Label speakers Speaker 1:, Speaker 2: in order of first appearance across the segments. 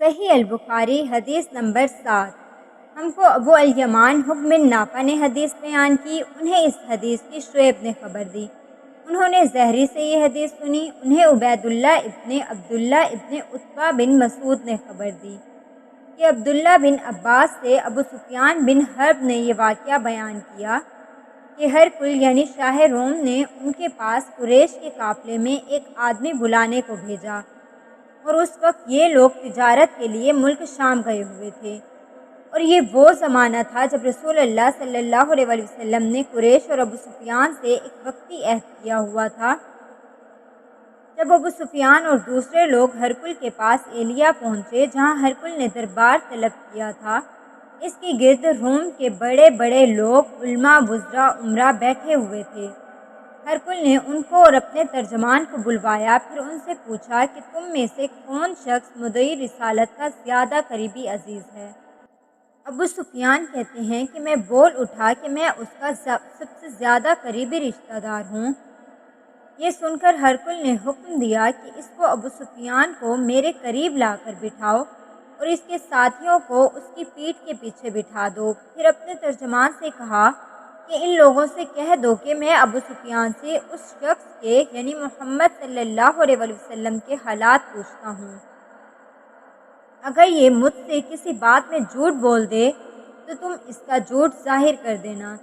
Speaker 1: صحیح البخاری حدیث نمبر 7۔ ہم کو ابو الیمان حکم بن نافع نے حدیث بیان کی، انہیں اس حدیث کی شعیب نے خبر دی، انہوں نے زہری سے یہ حدیث سنی، انہیں عبید اللہ ابن عبداللہ ابن عتبہ بن مسعود نے خبر دی کہ عبداللہ بن عباس سے ابو سفیان بن حرب نے یہ واقعہ بیان کیا کہ ہرقل یعنی شاہ روم نے ان کے پاس قریش کے قافلے میں ایک آدمی بلانے کو بھیجا، اور اس وقت یہ لوگ تجارت کے لیے ملک شام گئے ہوئے تھے، اور یہ وہ زمانہ تھا جب رسول اللہ صلی اللہ علیہ وسلم نے قریش اور ابو سفیان سے ایک وقتی عہد کیا ہوا تھا۔ جب ابو سفیان اور دوسرے لوگ ہرقل کے پاس ایلیا پہنچے جہاں ہرقل نے دربار طلب کیا تھا، اس کے گرد روم کے بڑے بڑے لوگ علماء، وزراء، امراء بیٹھے ہوئے تھے۔ ہرقل نے ان کو اور اپنے ترجمان کو بلوایا، پھر ان سے پوچھا کہ تم میں سے کون شخص مدعی رسالت کا زیادہ قریبی عزیز ہے؟ ابو سفیان کہتے ہیں کہ میں بول اٹھا کہ میں اس کا سب سے زیادہ قریبی رشتہ دار ہوں۔ یہ سن کر ہرقل نے حکم دیا کہ اس کو ابو سفیان کو میرے قریب لا کر بٹھاؤ اور اس کے ساتھیوں کو اس کی پیٹھ کے پیچھے بٹھا دو۔ پھر اپنے ترجمان سے کہا کہ ان لوگوں سے کہہ دو کہ میں ابو سفیان سے اس شخص کے یعنی محمد صلی اللہ علیہ وسلم کے حالات پوچھتا ہوں، اگر یہ مجھ سے کسی بات میں جھوٹ بول دے تو تم اس کا جھوٹ ظاہر کر دینا۔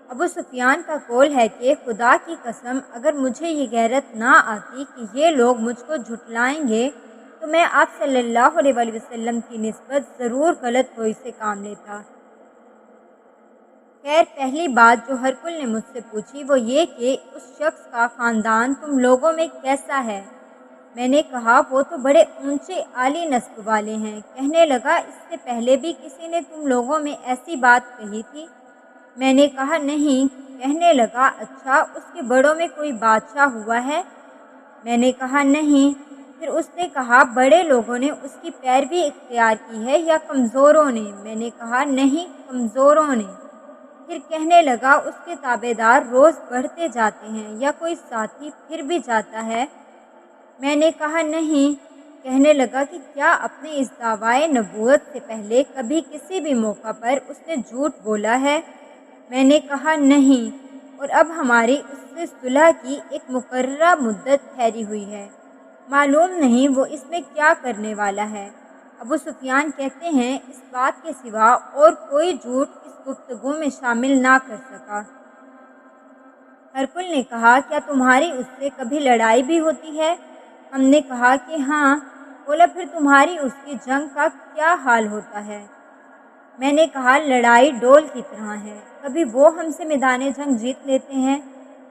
Speaker 1: ابو سفیان کا قول ہے کہ خدا کی قسم اگر مجھے یہ غیرت نہ آتی کہ یہ لوگ مجھ کو جھٹلائیں گے تو میں آپ صلی اللہ علیہ وسلم کی نسبت ضرور غلط گوئی سے کام لیتا۔ خیر، پہلی بات جو ہرقل نے مجھ سے پوچھی وہ یہ کہ اس شخص کا خاندان تم لوگوں میں کیسا ہے؟ میں نے کہا وہ تو بڑے اونچے عالی نسب والے ہیں۔ کہنے لگا اس سے پہلے بھی کسی نے تم لوگوں میں ایسی بات کہی تھی؟ میں نے کہا نہیں۔ کہنے لگا اچھا، اس کے بڑوں میں کوئی بادشاہ ہوا ہے؟ میں نے کہا نہیں۔ پھر اس نے کہا بڑے لوگوں نے اس کی پیروی اختیار کی ہے یا کمزوروں نے؟ میں نے کہا نہیں، کمزوروں نے۔ پھر کہنے لگا اس کے تابع دار روز بڑھتے جاتے ہیں یا کوئی ساتھی پھر بھی جاتا ہے؟ میں نے کہا نہیں۔ کہنے لگا کہ کیا اپنے اس دعویٰ نبوت سے پہلے کبھی کسی بھی موقع پر اس نے جھوٹ بولا ہے؟ میں نے کہا نہیں، اور اب ہماری اس سے صلح کی ایک مقررہ مدت ٹھہری ہوئی ہے، معلوم نہیں وہ اس میں کیا کرنے والا ہے۔ ابو سفیان کہتے ہیں اس بات کے سوا اور کوئی جھوٹ اس گفتگو میں شامل نہ کر سکا۔ ہرقل نے کہا کیا تمہاری اس سے کبھی لڑائی بھی ہوتی ہے؟ ہم نے کہا کہ ہاں۔ بولا پھر تمہاری اس کی جنگ کا کیا حال ہوتا ہے؟ میں نے کہا لڑائی ڈول کی طرح ہے، کبھی وہ ہم سے میدان جنگ جیت لیتے ہیں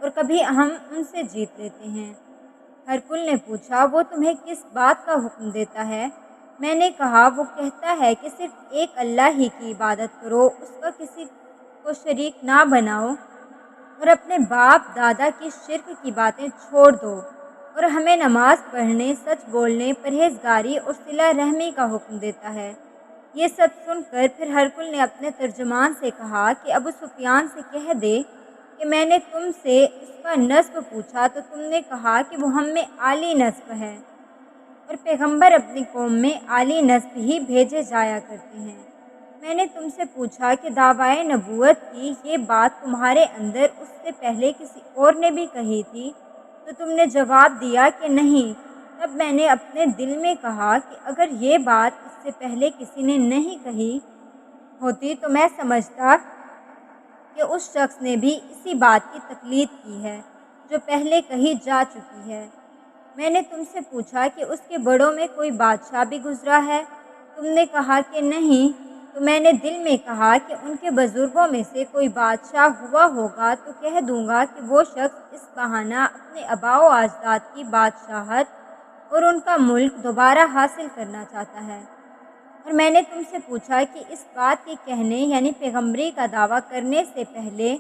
Speaker 1: اور کبھی ہم ان سے جیت لیتے ہیں۔ ہرقل نے پوچھا وہ تمہیں کس بات کا حکم دیتا ہے؟ میں نے کہا وہ کہتا ہے کہ صرف ایک اللہ ہی کی عبادت کرو، اس کا کسی کو شریک نہ بناؤ، اور اپنے باپ دادا کی شرک کی باتیں چھوڑ دو، اور ہمیں نماز پڑھنے، سچ بولنے، پرہیزگاری اور صلہ رحمی کا حکم دیتا ہے۔ یہ سب سن کر پھر ہرقل نے اپنے ترجمان سے کہا کہ ابو سفیان سے کہہ دے کہ میں نے تم سے اس کا نسب پوچھا تو تم نے کہا کہ وہ ہم میں عالی نسب ہے، اور پیغمبر اپنی قوم میں عالی نسب ہی بھیجے جایا کرتے ہیں۔ میں نے تم سے پوچھا کہ دعویٰ نبوت کی یہ بات تمہارے اندر اس سے پہلے کسی اور نے بھی کہی تھی تو تم نے جواب دیا کہ نہیں۔ تب میں نے اپنے دل میں کہا کہ اگر یہ بات اس سے پہلے کسی نے نہیں کہی ہوتی تو میں سمجھتا کہ اس شخص نے بھی اسی بات کی تقلید کی ہے جو پہلے کہی جا چکی ہے۔ میں نے تم سے پوچھا کہ اس کے بڑوں میں کوئی بادشاہ بھی گزرا ہے؟ تم نے کہا کہ نہیں۔ تو میں نے دل میں کہا کہ ان کے بزرگوں میں سے کوئی بادشاہ ہوا ہوگا تو کہہ دوں گا کہ وہ شخص اس بہانہ اپنے آباء و اجداد کی بادشاہت اور ان کا ملک دوبارہ حاصل کرنا چاہتا ہے۔ اور میں نے تم سے پوچھا کہ اس بات کے کہنے یعنی پیغمبری کا دعویٰ کرنے سے پہلے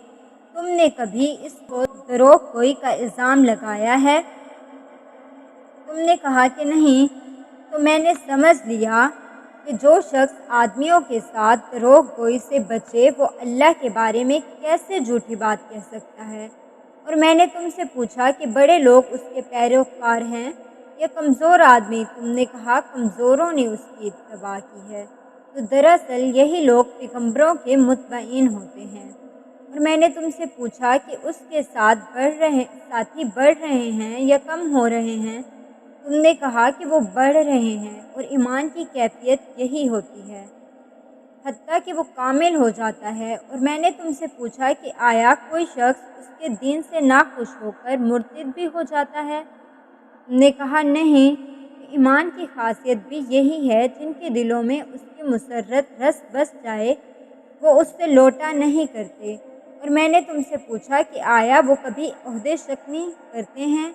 Speaker 1: تم نے کبھی اس کو دروغ گوئی کا الزام لگایا ہے؟ تم نے کہا کہ نہیں۔ تو میں نے سمجھ لیا کہ جو شخص آدمیوں کے ساتھ دروغ گوئی سے بچے وہ اللہ کے بارے میں کیسے جھوٹی بات کہہ سکتا ہے۔ اور میں نے تم سے پوچھا کہ بڑے لوگ اس کے پیروکار ہیں یہ کمزور آدمی، تم نے کہا کمزوروں نے اس کی اتباع کی ہے، تو دراصل یہی لوگ پیغمبروں کے متبعین ہوتے ہیں۔ اور میں نے تم سے پوچھا کہ اس کے ساتھی بڑھ رہے ہیں یا کم ہو رہے ہیں؟ تم نے کہا کہ وہ بڑھ رہے ہیں، اور ایمان کی کیفیت یہی ہوتی ہے، حتیٰ کہ وہ کامل ہو جاتا ہے۔ اور میں نے تم سے پوچھا کہ آیا کوئی شخص اس کے دین سے ناخوش ہو کر مرتد بھی ہو جاتا ہے؟ تم نے کہا نہیں، کہ ایمان کی خاصیت بھی یہی ہے، جن کے دلوں میں اس کی مسرت رس بس جائے وہ اس سے لوٹا نہیں کرتے۔ اور میں نے تم سے پوچھا کہ آیا وہ کبھی عہد شکنی کرتے ہیں؟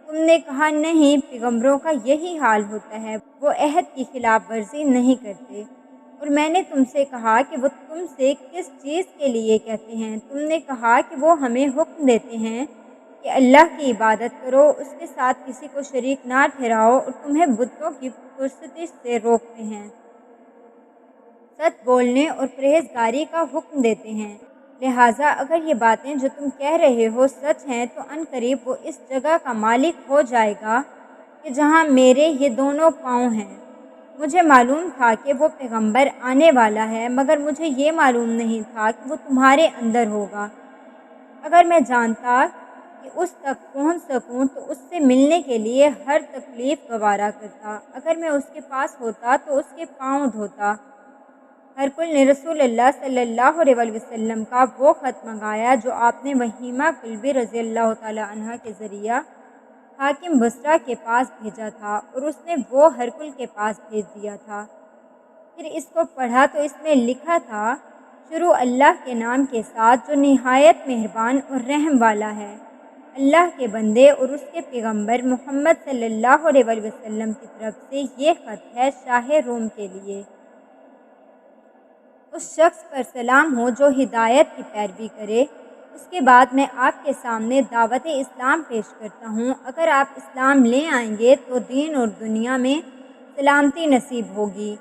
Speaker 1: تم نے کہا نہیں، پیغمبروں کا یہی حال ہوتا ہے، وہ عہد کی خلاف ورزی نہیں کرتے۔ اور میں نے تم سے کہا کہ وہ تم سے کس چیز کے لیے کہتے ہیں؟ تم نے کہا کہ وہ ہمیں حکم دیتے ہیں کہ اللہ کی عبادت کرو، اس کے ساتھ کسی کو شریک نہ ٹھہراؤ، اور تمہیں بتوں کی پرستش سے روکتے ہیں، سچ بولنے اور پرہیزگاری کا حکم دیتے ہیں۔ لہٰذا اگر یہ باتیں جو تم کہہ رہے ہو سچ ہیں تو عنقریب وہ اس جگہ کا مالک ہو جائے گا کہ جہاں میرے یہ دونوں پاؤں ہیں۔ مجھے معلوم تھا کہ وہ پیغمبر آنے والا ہے، مگر مجھے یہ معلوم نہیں تھا کہ وہ تمہارے اندر ہوگا۔ اگر میں جانتا کہ اس تک پہنچ سکوں تو اس سے ملنے کے لیے ہر تکلیف گوارا کرتا۔ اگر میں اس کے پاس ہوتا تو اس کے پاؤں دھوتا۔ ہرقل نے رسول اللہ صلی اللہ علیہ وسلم کا وہ خط منگایا جو آپ نے وہیمہ کلبی رضی اللہ تعالیٰ عنہ کے ذریعہ حاکم بصرہ کے پاس بھیجا تھا، اور اس نے وہ ہرقل کے پاس بھیج دیا تھا۔ پھر اس کو پڑھا تو اس میں لکھا تھا، شروع اللہ کے نام کے ساتھ جو نہایت مہربان اور رحم والا ہے۔ اللہ کے بندے اور اس کے پیغمبر محمد صلی اللہ علیہ وسلم کی طرف سے یہ خط ہے شاہ روم کے لیے۔ اس شخص پر سلام ہو جو ہدایت کی پیروی کرے۔ اس کے بعد میں آپ کے سامنے دعوت اسلام پیش کرتا ہوں۔ اگر آپ اسلام لے آئیں گے تو دین اور دنیا میں سلامتی نصیب ہوگی،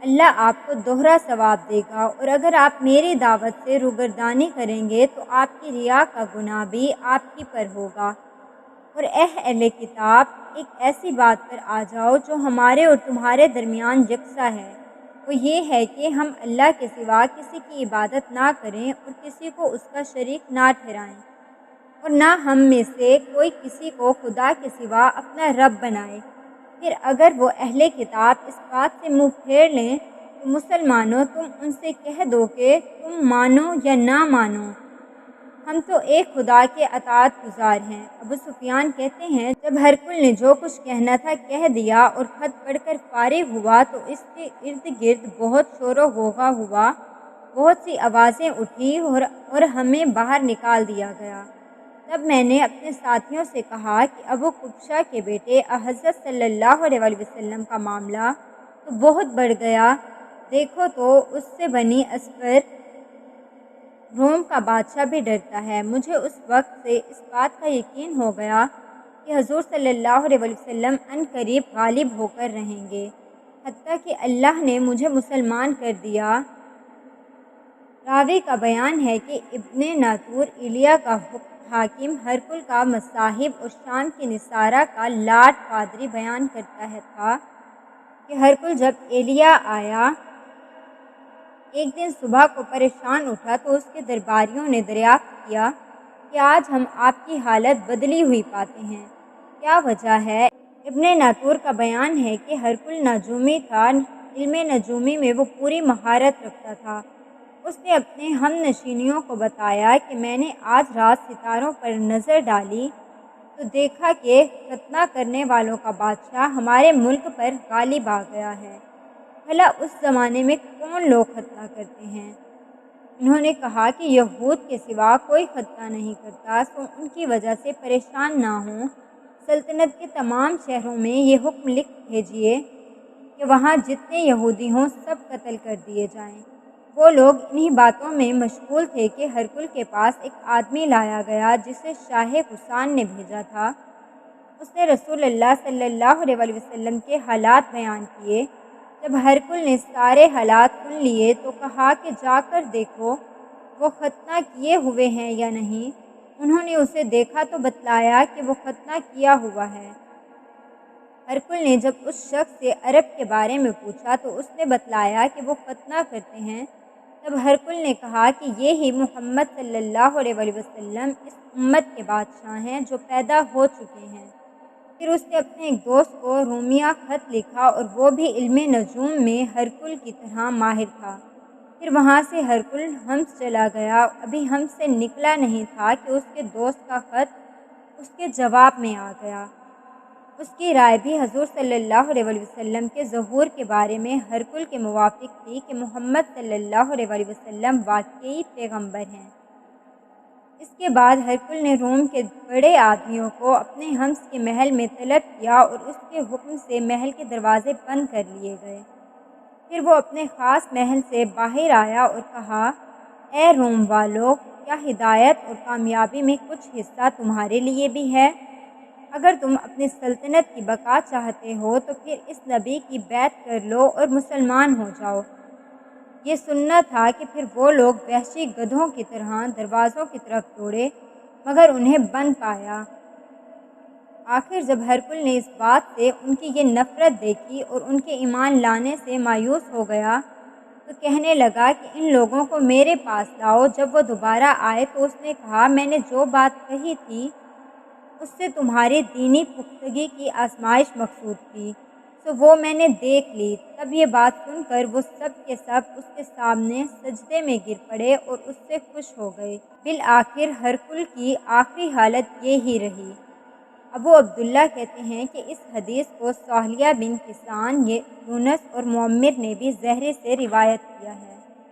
Speaker 1: اللہ آپ کو دوہرا ثواب دے گا، اور اگر آپ میری دعوت سے روگردانی کریں گے تو آپ کی ریا کا گناہ بھی آپ ہی پر ہوگا۔ اور اے اہل کتاب، ایک ایسی بات پر آ جاؤ جو ہمارے اور تمہارے درمیان یکساں ہے، وہ یہ ہے کہ ہم اللہ کے سوا کسی کی عبادت نہ کریں اور کسی کو اس کا شریک نہ ٹھہرائیں، اور نہ ہم میں سے کوئی کسی کو خدا کے سوا اپنا رب بنائے۔ پھر اگر وہ اہل کتاب اس بات سے منہ پھیر لیں تو مسلمانوں، تم ان سے کہہ دو کہ تم مانو یا نہ مانو، ہم تو ایک خدا کے اطاعت گزار ہیں۔ ابو سفیان کہتے ہیں، جب ہرقل نے جو کچھ کہنا تھا کہہ دیا اور خط پڑھ کر فارغ ہوا تو اس کے ارد گرد بہت شور و غوغا ہوا، بہت سی آوازیں اٹھی اور ہمیں باہر نکال دیا گیا۔ تب میں نے اپنے ساتھیوں سے کہا کہ ابو قبشہ کے بیٹے حضرت صلی اللہ علیہ وسلم کا معاملہ تو بہت بڑھ گیا، دیکھو تو اس سے بنی اصفر روم کا بادشاہ بھی ڈرتا ہے۔ مجھے اس وقت سے اس بات کا یقین ہو گیا کہ حضور صلی اللہ علیہ وسلم عنقریب غالب ہو کر رہیں گے، حتیٰ کہ اللہ نے مجھے مسلمان کر دیا۔ راوی کا بیان ہے کہ ابن ناطور ایلیا کا حاکم ہرقل کا مصاحب اور شام کی نصارہ کا لاٹ پادری بیان کرتا تھا کہ ہرقل جب ایلیا آیا ایک دن صبح کو پریشان اٹھا تو اس کے درباریوں نے دریافت کیا کہ آج ہم آپ کی حالت بدلی ہوئی پاتے ہیں، کیا وجہ ہے؟ ابن ناطور کا بیان ہے کہ ہرقل نجومی تھا، علم نجومی میں وہ پوری مہارت رکھتا تھا۔ اس نے اپنے ہم نشینیوں کو بتایا کہ میں نے آج رات ستاروں پر نظر ڈالی تو دیکھا کہ ختنہ کرنے والوں کا بادشاہ ہمارے ملک پر غالب آ گیا ہے۔ بھلا اس زمانے میں کون لوگ ختنہ کرتے ہیں؟ انہوں نے کہا کہ یہود کے سوا کوئی ختنہ نہیں کرتا، سو ان کی وجہ سے پریشان نہ ہوں۔ سلطنت کے تمام شہروں میں یہ حکم لکھ بھیجیے کہ وہاں جتنے یہودی ہوں سب قتل کر دیے جائیں۔ وہ لوگ انہی باتوں میں مشغول تھے کہ ہرقل کے پاس ایک آدمی لایا گیا جسے شاہ حسان نے بھیجا تھا۔ اس نے رسول اللہ صلی اللہ علیہ وسلم کے حالات بیان کیے۔ جب ہرقل نے سارے حالات سن لیے تو کہا کہ جا کر دیکھو وہ ختنہ کیے ہوئے ہیں یا نہیں۔ انہوں نے اسے دیکھا تو بتلایا کہ وہ ختنہ کیا ہوا ہے۔ ہرکل نے جب اس شخص سے عرب کے بارے میں پوچھا تو اس نے بتلایا کہ وہ ختنہ کرتے ہیں۔ تب ہرکل نے کہا کہ یہی محمد صلی اللہ علیہ وآلہ وسلم اس امت کے بادشاہ ہیں جو پیدا ہو چکے ہیں۔ پھر اس نے اپنے ایک دوست کو رومیہ خط لکھا اور وہ بھی علم نجوم میں ہرکل کی طرح ماہر تھا۔ پھر وہاں سے ہرکل حمص چلا گیا۔ ابھی حمص سے نکلا نہیں تھا کہ اس کے دوست کا خط اس کے جواب میں آ گیا۔ اس کی رائے بھی حضور صلی اللہ علیہ وآلہ وسلم کے ظہور کے بارے میں ہرکل کے موافق تھی کہ محمد صلی اللہ علیہ وآلہ وسلم واقعی پیغمبر ہیں۔ اس کے بعد ہرکل نے روم کے بڑے آدمیوں کو اپنے حمص کے محل میں طلب کیا اور اس کے حکم سے محل کے دروازے بند کر لیے گئے۔ پھر وہ اپنے خاص محل سے باہر آیا اور کہا، اے روم والو، کیا ہدایت اور کامیابی میں کچھ حصہ تمہارے لیے بھی ہے؟ اگر تم اپنی سلطنت کی بقا چاہتے ہو تو پھر اس نبی کی بیعت کر لو اور مسلمان ہو جاؤ۔ یہ سننا تھا کہ پھر وہ لوگ وحشی گدھوں کی طرح دروازوں کی طرف دوڑے مگر انہیں بند پایا۔ آخر جب ہرکل نے اس بات سے ان کی یہ نفرت دیکھی اور ان کے ایمان لانے سے مایوس ہو گیا تو کہنے لگا کہ ان لوگوں کو میرے پاس لاؤ۔ جب وہ دوبارہ آئے تو اس نے کہا، میں نے جو بات کہی تھی اس سے تمہاری دینی پختگی کی آزمائش مقصود تھی، سو وہ میں نے دیکھ لی۔ تب یہ بات سن کر وہ سب کے سب اس کے سامنے سجدے میں گر پڑے اور اس سے خوش ہو گئے۔ بالآخر ہرکل کی آخری حالت یہی رہی۔ ابو عبداللہ کہتے ہیں کہ اس حدیث کو سہلیہ بن کیسان، یونس اور معمر نے بھی زہری سے روایت کیا ہے۔